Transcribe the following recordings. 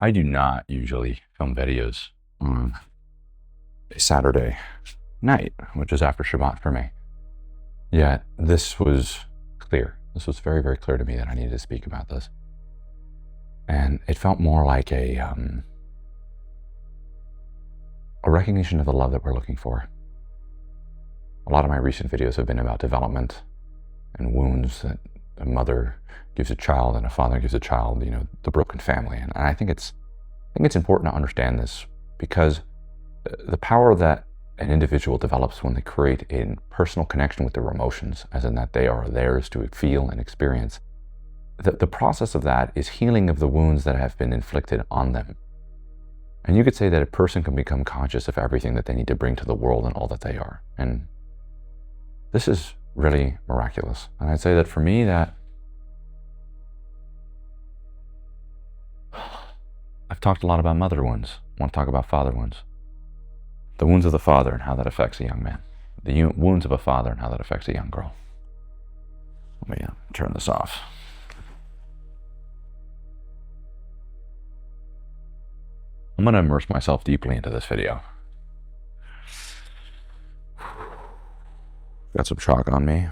I do not usually film videos on a Saturday night, which is after Shabbat for me. Yet this was clear. This was very, very clear to me that I needed to speak about this. And it felt more like a recognition of the love that we're looking for. A lot of my recent videos have been about development and wounds that a mother gives a child and a father gives a child, the broken family. And I think it's important to understand this, because the power that an individual develops when they create a personal connection with their emotions, as in that they are theirs to feel and experience, the process of that is healing of the wounds that have been inflicted on them. And you could say that a person can become conscious of everything that they need to bring to the world and all that they are. And this is really miraculous. And I'd say that for me, that I've talked a lot about mother wounds. I want to talk about father wounds. The wounds of the father and how that affects a young man. The wounds of a father and how that affects a young girl. Let me turn this off. I'm going to immerse myself deeply into this video. Got some chalk on me.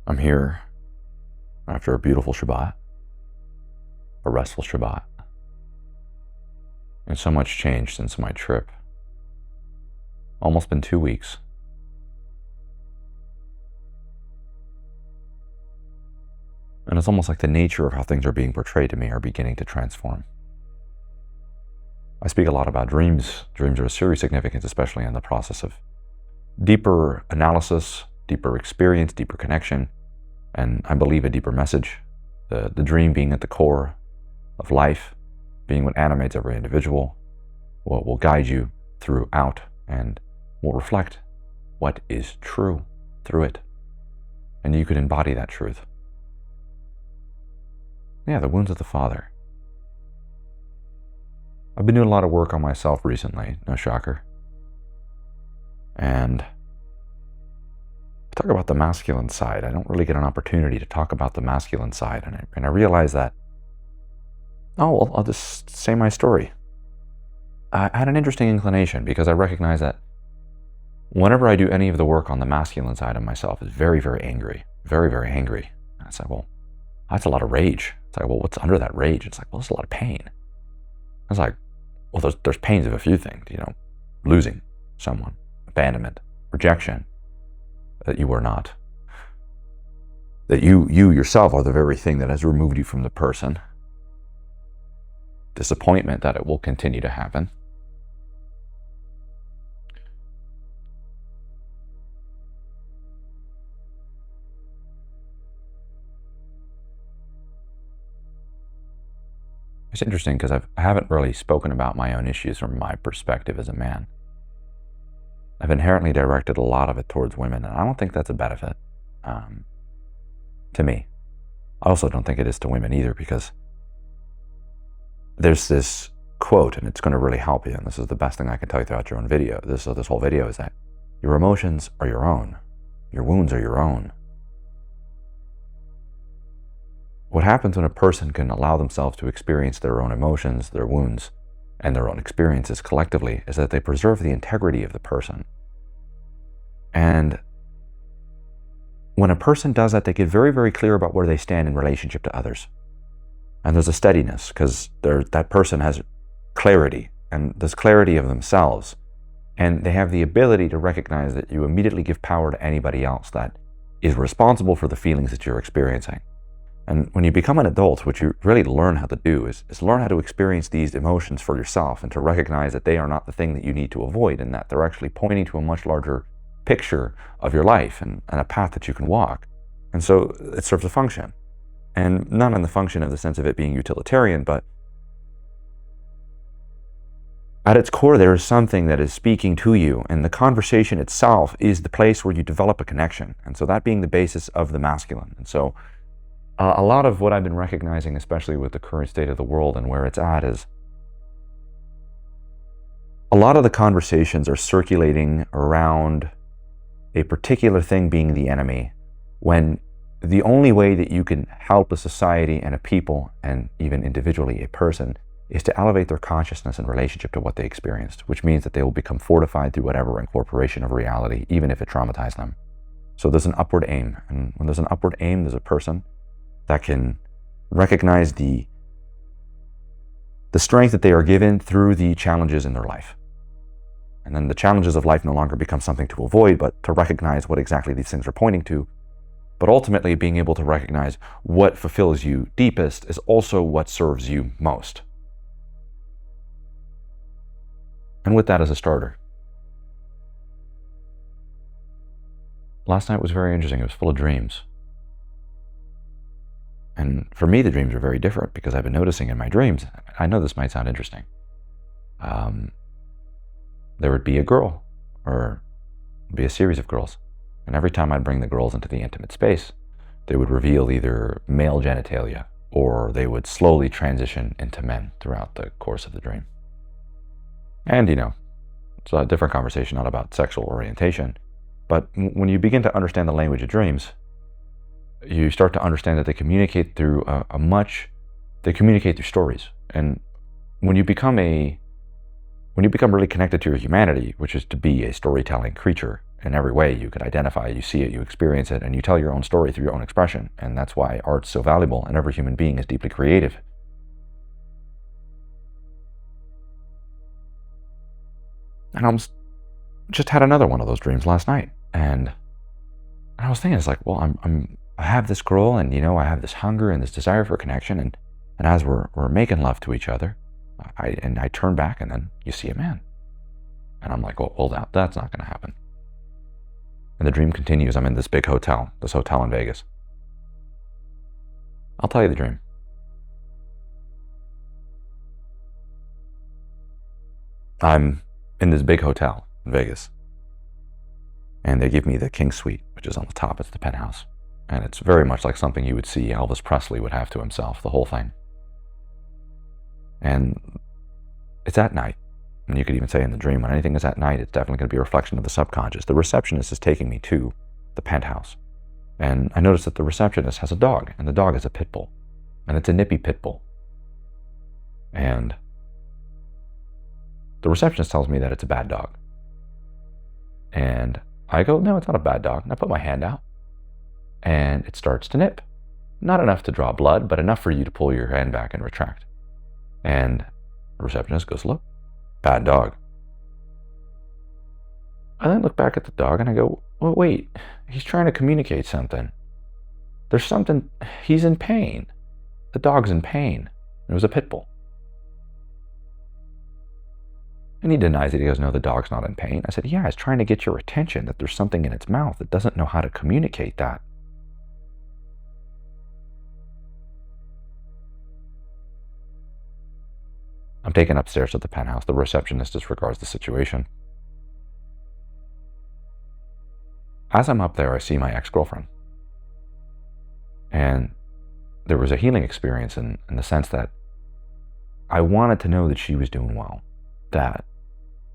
I'm here after a beautiful Shabbat, a restful Shabbat. And so much changed since my trip. Almost been 2 weeks. And it's almost like the nature of how things are being portrayed to me are beginning to transform. I speak a lot about dreams. Dreams are of serious significance, especially in the process of deeper analysis, deeper experience, deeper connection, and I believe a deeper message. The dream being at the core of life, being what animates every individual, what will guide you throughout, and will reflect what is true through it. And you could embody that truth. Yeah, the wounds of the father. I've been doing a lot of work on myself recently, no shocker. And talk about the masculine side. I don't really get an opportunity to talk about the masculine side. And I realize that, I'll just say my story. I had an interesting inclination, because I recognize that whenever I do any of the work on the masculine side of myself, is very, very angry, very, very angry. And I said, well, that's a lot of rage. It's like, well, what's under that rage? It's like, well, there's a lot of pain. I was like, well, there's pains of a few things, losing someone, abandonment, rejection, that you are not, that you yourself are the very thing that has removed you from the person, disappointment that it will continue to happen, it's interesting because I haven't really spoken about my own issues from my perspective as a man. I've inherently directed a lot of it towards women, and I don't think that's a benefit to me. I also don't think it is to women either, because there's this quote, and it's going to really help you, and this is the best thing I can tell you throughout your own video. This whole video is that your emotions are your own. Your wounds are your own. What happens when a person can allow themselves to experience their own emotions, their wounds, and their own experiences collectively is that they preserve the integrity of the person. And when a person does that, they get very, very clear about where they stand in relationship to others. And there's a steadiness, because that person has clarity, and there's clarity of themselves. And they have the ability to recognize that you immediately give power to anybody else that is responsible for the feelings that you're experiencing. And when you become an adult, what you really learn how to do is learn how to experience these emotions for yourself, and to recognize that they are not the thing that you need to avoid, and that they're actually pointing to a much larger picture of your life and a path that you can walk. And so it serves a function. And not in the function of the sense of it being utilitarian, but at its core, there is something that is speaking to you, and the conversation itself is the place where you develop a connection. And so that being the basis of the masculine. And so a lot of what I've been recognizing, especially with the current state of the world and where it's at, is a lot of the conversations are circulating around a particular thing being the enemy, when the only way that you can help a society and a people, and even individually a person, is to elevate their consciousness in relationship to what they experienced, which means that they will become fortified through whatever incorporation of reality, even if it traumatized them. So there's an upward aim. And when there's an upward aim, there's a person that can recognize the strength that they are given through the challenges in their life. And then the challenges of life no longer become something to avoid, but to recognize what exactly these things are pointing to. But ultimately, being able to recognize what fulfills you deepest is also what serves you most. And with that as a starter, last night was very interesting. It was full of dreams. And for me, the dreams are very different because I've been noticing in my dreams, I know this might sound interesting, there would be a girl, or be a series of girls. And every time I'd bring the girls into the intimate space, they would reveal either male genitalia, or they would slowly transition into men throughout the course of the dream. And, it's a different conversation, not about sexual orientation. But when you begin to understand the language of dreams, you start to understand that they communicate through they communicate through stories. And when you become really connected to your humanity, which is to be a storytelling creature in every way, you can identify, you see it, you experience it, and you tell your own story through your own expression. And that's why art's so valuable, and every human being is deeply creative. And I just had another one of those dreams last night. And I was thinking, it's like, well, I have this girl, and I have this hunger and this desire for connection, and as we're making love to each other, I turn back, and then you see a man, and I'm like, well, hold out, that's not going to happen. And the dream continues. I'm in this big hotel, in Vegas. I'll tell you the dream. I'm in this big hotel in Vegas, and they give me the King Suite, which is on the top. It's the penthouse. And it's very much like something you would see Elvis Presley would have to himself, the whole thing. And it's at night. And you could even say in the dream, when anything is at night, it's definitely going to be a reflection of the subconscious. The receptionist is taking me to the penthouse. And I noticed that the receptionist has a dog, and the dog is a pit bull. And it's a nippy pit bull. And the receptionist tells me that it's a bad dog. And I go, no, it's not a bad dog. And I put my hand out, and it starts to nip. Not enough to draw blood, but enough for you to pull your hand back and retract. And the receptionist goes, look, bad dog. I then look back at the dog and I go, well, wait, he's trying to communicate something. There's something, he's in pain. The dog's in pain. It was a pit bull. And he denies it. He goes, no, the dog's not in pain. I said, yeah, it's trying to get your attention that there's something in its mouth. It doesn't know how to communicate that. I'm taken upstairs to the penthouse. The receptionist disregards the situation. As I'm up there, I see my ex-girlfriend. And there was a healing experience in the sense that I wanted to know that she was doing well, that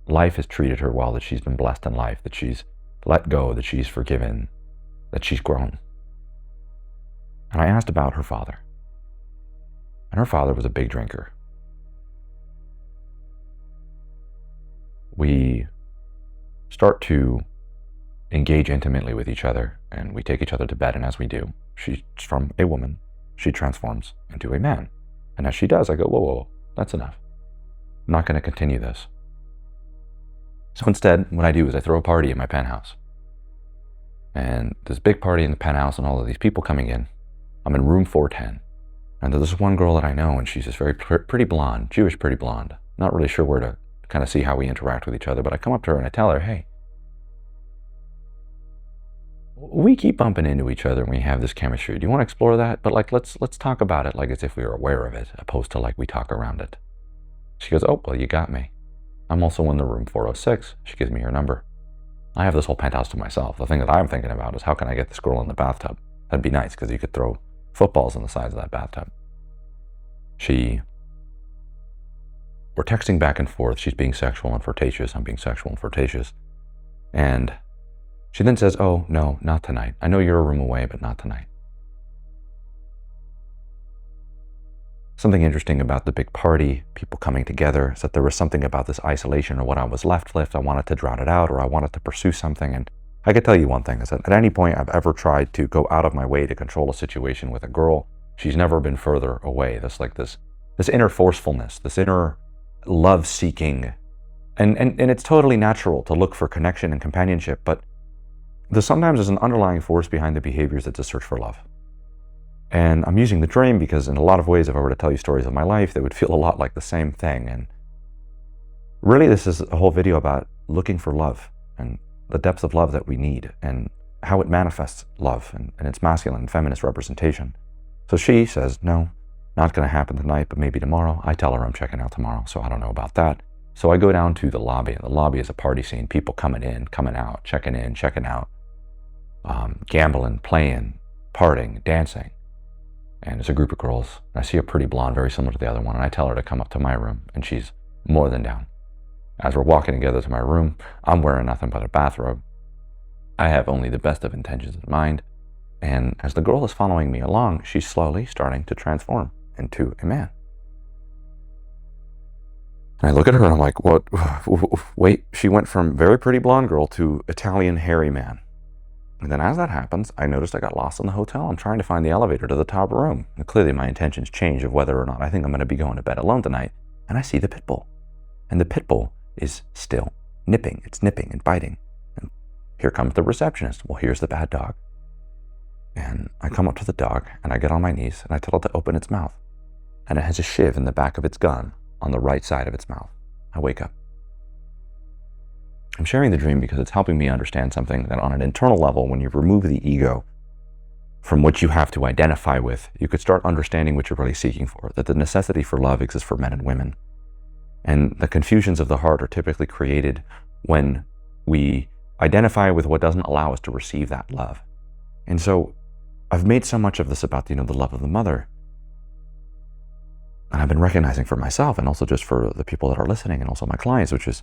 life has treated her well, that she's been blessed in life, that she's let go, that she's forgiven, that she's grown. And I asked about her father. And her father was a big drinker. We start to engage intimately with each other, and we take each other to bed, and as we do, she's from a woman, she transforms into a man. And as she does, I go, whoa, whoa, that's enough. I'm not going to continue this. So instead, what I do is I throw a party in my penthouse. And this big party in the penthouse and all of these people coming in. I'm in room 410. And there's this one girl that I know, and she's this very pretty blonde, Jewish pretty blonde. Not really sure where to kind of see how we interact with each other, but I come up to her and I tell her, hey, we keep bumping into each other and we have this chemistry. Do you want to explore that? But like, let's talk about it like as if we were aware of it, opposed to like we talk around it. She goes, oh, well, you got me. I'm also in the room 406. She gives me her number. I have this whole penthouse to myself. The thing that I'm thinking about is how can I get this girl in the bathtub? That'd be nice because you could throw footballs on the sides of that bathtub. We're texting back and forth. She's being sexual and flirtatious. I'm being sexual and flirtatious. And she then says, oh, no, not tonight. I know you're a room away, but not tonight. something interesting about the big party, people coming together, is that there was something about this isolation or what I was left with. I wanted to drown it out, or I wanted to pursue something. And I could tell you one thing, is that at any point I've ever tried to go out of my way to control a situation with a girl, she's never been further away. That's like this inner forcefulness, this inner love seeking. And it's totally natural to look for connection and companionship, but sometimes there's an underlying force behind the behaviors that's a search for love. And I'm using the dream because in a lot of ways, if I were to tell you stories of my life, they would feel a lot like the same thing. And really, this is a whole video about looking for love and the depth of love that we need and how it manifests love and its masculine and feminist representation. So she says, no, not going to happen tonight, but maybe tomorrow. I tell her I'm checking out tomorrow, so I don't know about that. So I go down to the lobby. The lobby is a party scene, people coming in, coming out, checking in, checking out, gambling, playing, partying, dancing. And there's a group of girls. I see a pretty blonde, very similar to the other one, and I tell her to come up to my room, and she's more than down. As we're walking together to my room, I'm wearing nothing but a bathrobe. I have only the best of intentions in mind, and as the girl is following me along, she's slowly starting to transform into a man. And I look at her and I'm like, what? Wait, she went from very pretty blonde girl to Italian hairy man. And then as that happens, I noticed I got lost in the hotel. I'm trying to find the elevator to the top room. And clearly my intentions change of whether or not I think I'm going to be going to bed alone tonight. And I see the pit bull. And the pit bull is still nipping. It's nipping and biting. And here comes the receptionist. Well, here's the bad dog. And I come up to the dog and I get on my knees and I tell it to open its mouth. And it has a shiv in the back of its gun on the right side of its mouth. I wake up. I'm sharing the dream because it's helping me understand something that on an internal level, when you remove the ego from what you have to identify with, you could start understanding what you're really seeking for, that the necessity for love exists for men and women. And the confusions of the heart are typically created when we identify with what doesn't allow us to receive that love. And so I've made so much of this about, the love of the mother. And I've been recognizing for myself and also just for the people that are listening and also my clients, which is,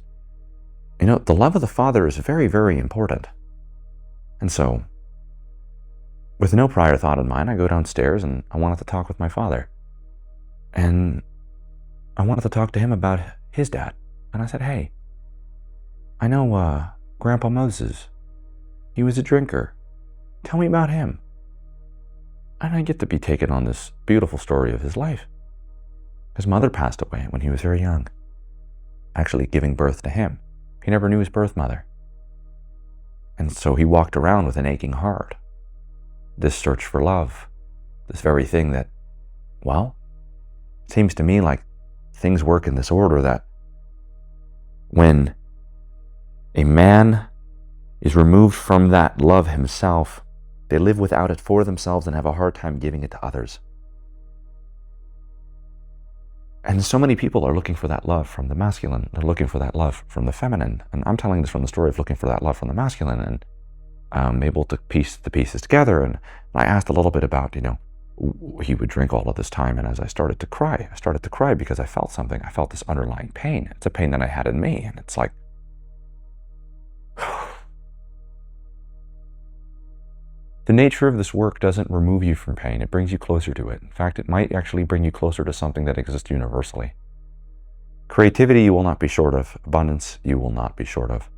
the love of the father is very, very important. And so, with no prior thought in mind, I go downstairs and I wanted to talk with my father. And I wanted to talk to him about his dad. And I said, hey, I know Grandpa Moses. He was a drinker. Tell me about him. And I get to be taken on this beautiful story of his life. His mother passed away when he was very young, actually giving birth to him. He never knew his birth mother. And so he walked around with an aching heart. This search for love, this very thing that, well, it seems to me like things work in this order, that when a man is removed from that love himself, they live without it for themselves and have a hard time giving it to others. And so many people are looking for that love from the masculine. They're looking for that love from the feminine. And I'm telling this from the story of looking for that love from the masculine, and I'm able to piece the pieces together. And I asked a little bit about, he would drink all of this time. And as I started to cry because I felt something. I felt this underlying pain. It's a pain that I had in me. And it's like, the nature of this work doesn't remove you from pain. It brings you closer to it. In fact, it might actually bring you closer to something that exists universally. Creativity you will not be short of. Abundance you will not be short of.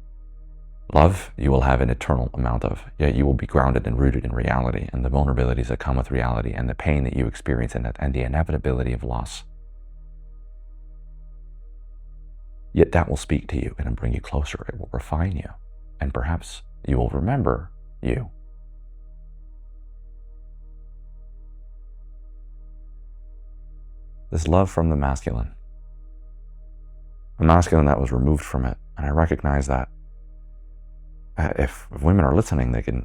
Love you will have an eternal amount of. Yet you will be grounded and rooted in reality and the vulnerabilities that come with reality and the pain that you experience in it and the inevitability of loss. Yet that will speak to you and bring you closer. It will refine you. And perhaps you will remember you. This love from the masculine. A masculine that was removed from it. And I recognize that if women are listening, they could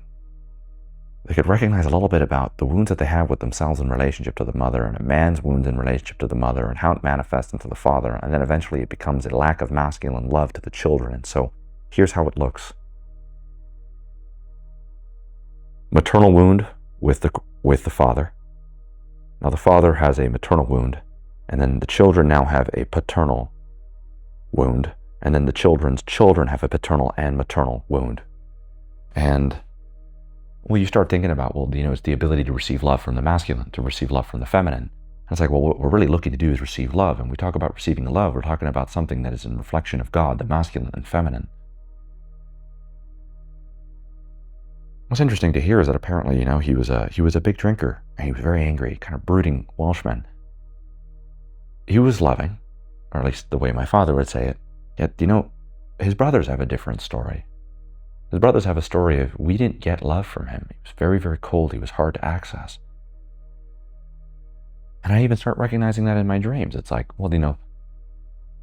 recognize a little bit about the wounds that they have with themselves in relationship to the mother, and a man's wounds in relationship to the mother, and how it manifests into the father. And then eventually it becomes a lack of masculine love to the children. And so here's how it looks. Maternal wound with the father. Now the father has a maternal wound. And then the children now have a paternal wound. And then the children's children have a paternal and maternal wound. And, well, you start thinking about, it's the ability to receive love from the masculine, to receive love from the feminine. And it's like, well, what we're really looking to do is receive love. And we talk about receiving love, we're talking about something that is in reflection of God, the masculine and feminine. What's interesting to hear is that apparently, he was a big drinker, and he was very angry, kind of brooding Welshman. He was loving, or at least the way my father would say it. Yet, his brothers have a different story. His brothers have a story of, we didn't get love from him. He was very, very cold. He was hard to access. And I even start recognizing that in my dreams. It's like, well,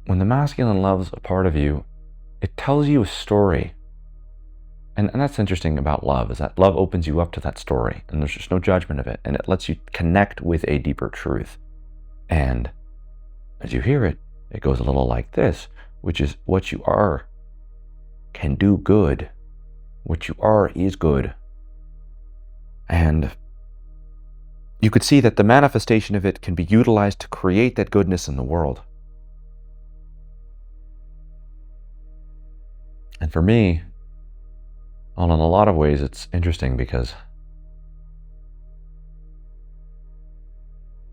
when the masculine loves a part of you, it tells you a story. And that's interesting about love, is that love opens you up to that story, and there's just no judgment of it, and it lets you connect with a deeper truth. And as you hear it, it goes a little like this, which is, what you are can do good. What you are is good. And you could see that the manifestation of it can be utilized to create that goodness in the world. And for me, well, in a lot of ways, it's interesting, because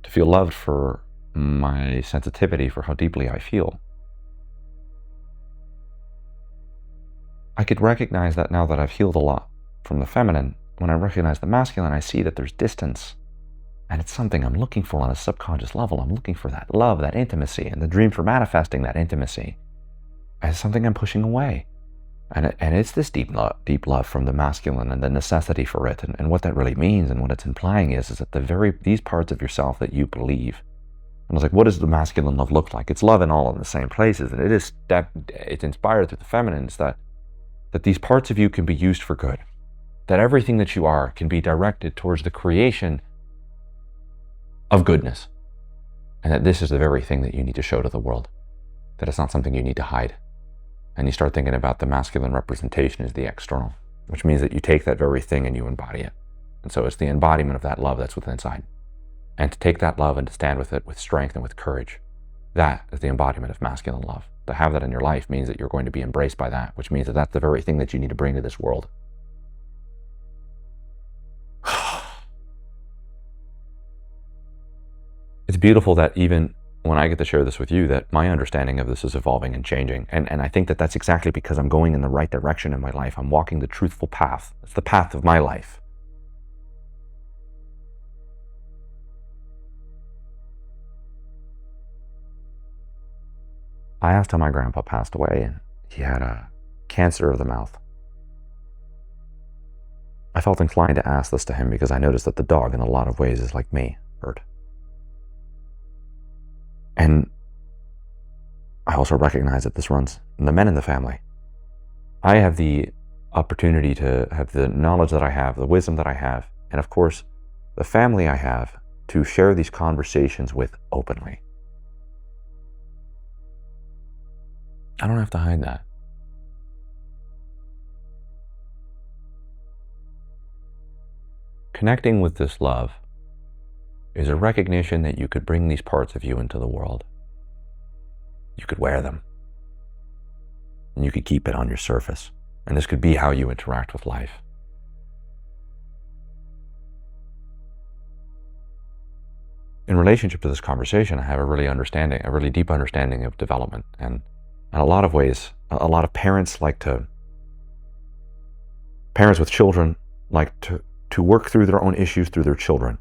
to feel loved for my sensitivity, for how deeply I feel, I could recognize that now that I've healed a lot from the feminine. When I recognize the masculine, I see that there's distance, and it's something I'm looking for on a subconscious level. I'm looking for that love, that intimacy, and the dream for manifesting that intimacy as something I'm pushing away. And it's this deep love from the masculine, and the necessity for it, and what that really means, and what it's implying is that these parts of yourself that you believe. And I was like, what does the masculine love look like? It's love in all in the same places, and it's inspired through the feminine. It's that these parts of you can be used for good, that everything that you are can be directed towards the creation of goodness, and that this is the very thing that you need to show to the world, that it's not something you need to hide. And you start thinking about the masculine representation as the external, which means that you take that very thing and you embody it. And so it's the embodiment of that love that's within inside. And to take that love and to stand with it with strength and with courage, that is the embodiment of masculine love. To have that in your life means that you're going to be embraced by that, which means that that's the very thing that you need to bring to this world. It's beautiful that even when I get to share this with you, that my understanding of this is evolving and changing. And I think that that's exactly because I'm going in the right direction in my life. I'm walking the truthful path. It's the path of my life. I asked how my grandpa passed away, and he had a cancer of the mouth. I felt inclined to ask this to him because I noticed that the dog in a lot of ways is like me, hurt. And I also recognize that this runs in the men in the family. I have the opportunity to have the knowledge that I have, the wisdom that I have, and of course, the family I have to share these conversations with openly. I don't have to hide that. Connecting with this love is a recognition that you could bring these parts of you into the world. You could wear them. And you could keep it on your surface. And this could be how you interact with life. In relationship to this conversation, I have a really deep understanding of development. And in a lot of ways, a lot of parents with children like to work through their own issues through their children.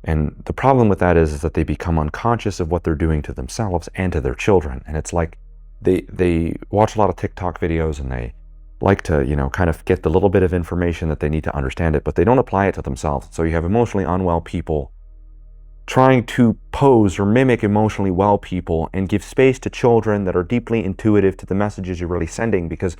And the problem with that is that they become unconscious of what they're doing to themselves and to their children. And it's like they watch a lot of TikTok videos, and they like to, kind of get the little bit of information that they need to understand it, but they don't apply it to themselves. So you have emotionally unwell people trying to pose or mimic emotionally well people and give space to children that are deeply intuitive to the messages you're really sending, because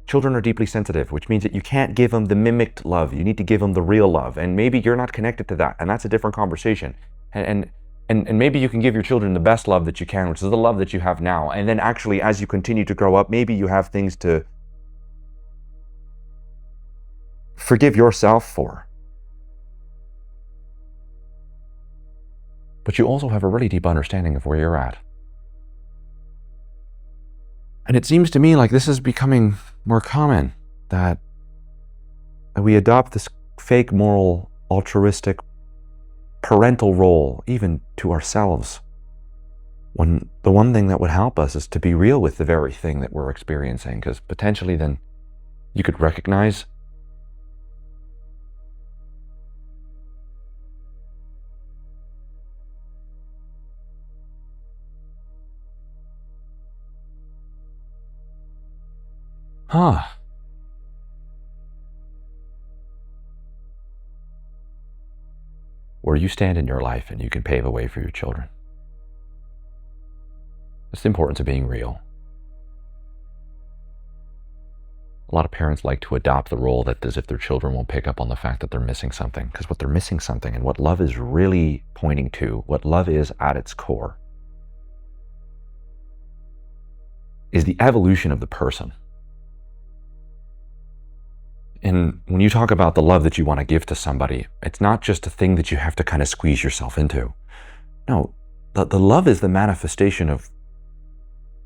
children are deeply sensitive, which means that you can't give them the mimicked love. You need to give them the real love. And maybe you're not connected to that, and that's a different conversation. And maybe you can give your children the best love that you can, which is the love that you have now. And then actually, as you continue to grow up, maybe you have things to forgive yourself for. But you also have a really deep understanding of where you're at. And it seems to me like this is becoming more common, that we adopt this fake moral, altruistic parental role, even to ourselves, when the one thing that would help us is to be real with the very thing that we're experiencing, because potentially then you could recognize where you stand in your life and you can pave a way for your children. It's the importance of being real. A lot of parents like to adopt the role that as if their children won't pick up on the fact that they're missing something, because what they're missing something, and what love is really pointing to, what love is at its core, is the evolution of the person. And when you talk about the love that you want to give to somebody, it's not just a thing that you have to kind of squeeze yourself into. No, the love is the manifestation of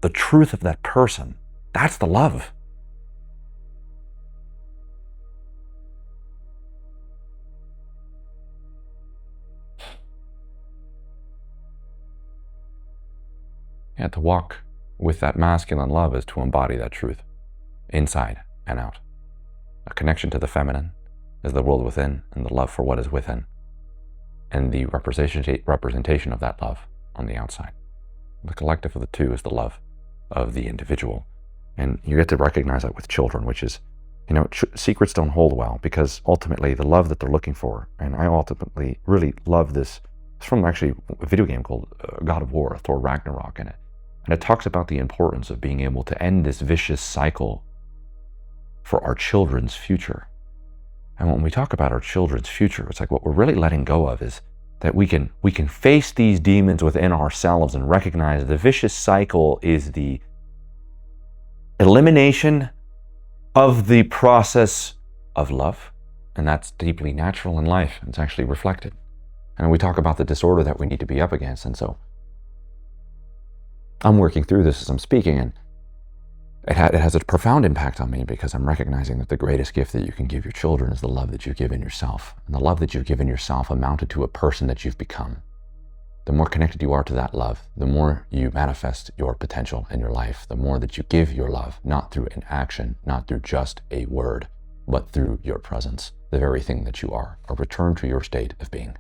the truth of that person. That's the love. Yeah, to walk with that masculine love is to embody that truth, inside and out. A connection to the feminine is the world within, and the love for what is within, and the representation of that love on the outside. The collective of the two is the love of the individual. And you get to recognize that with children, which is, secrets don't hold well, because ultimately the love that they're looking for, and I ultimately really love this, it's from actually a video game called God of War, Thor Ragnarok in it. And it talks about the importance of being able to end this vicious cycle for our children's future. And when we talk about our children's future, it's like what we're really letting go of is that we can face these demons within ourselves and recognize the vicious cycle is the elimination of the process of love. And that's deeply natural in life. It's actually reflected. And we talk about the disorder that we need to be up against. And so I'm working through this as I'm speaking, and it has a profound impact on me, because I'm recognizing that the greatest gift that you can give your children is the love that you've given yourself. And the love that you've given yourself amounted to a person that you've become. The more connected you are to that love, the more you manifest your potential in your life, the more that you give your love, not through an action, not through just a word, but through your presence, the very thing that you are, a return to your state of being.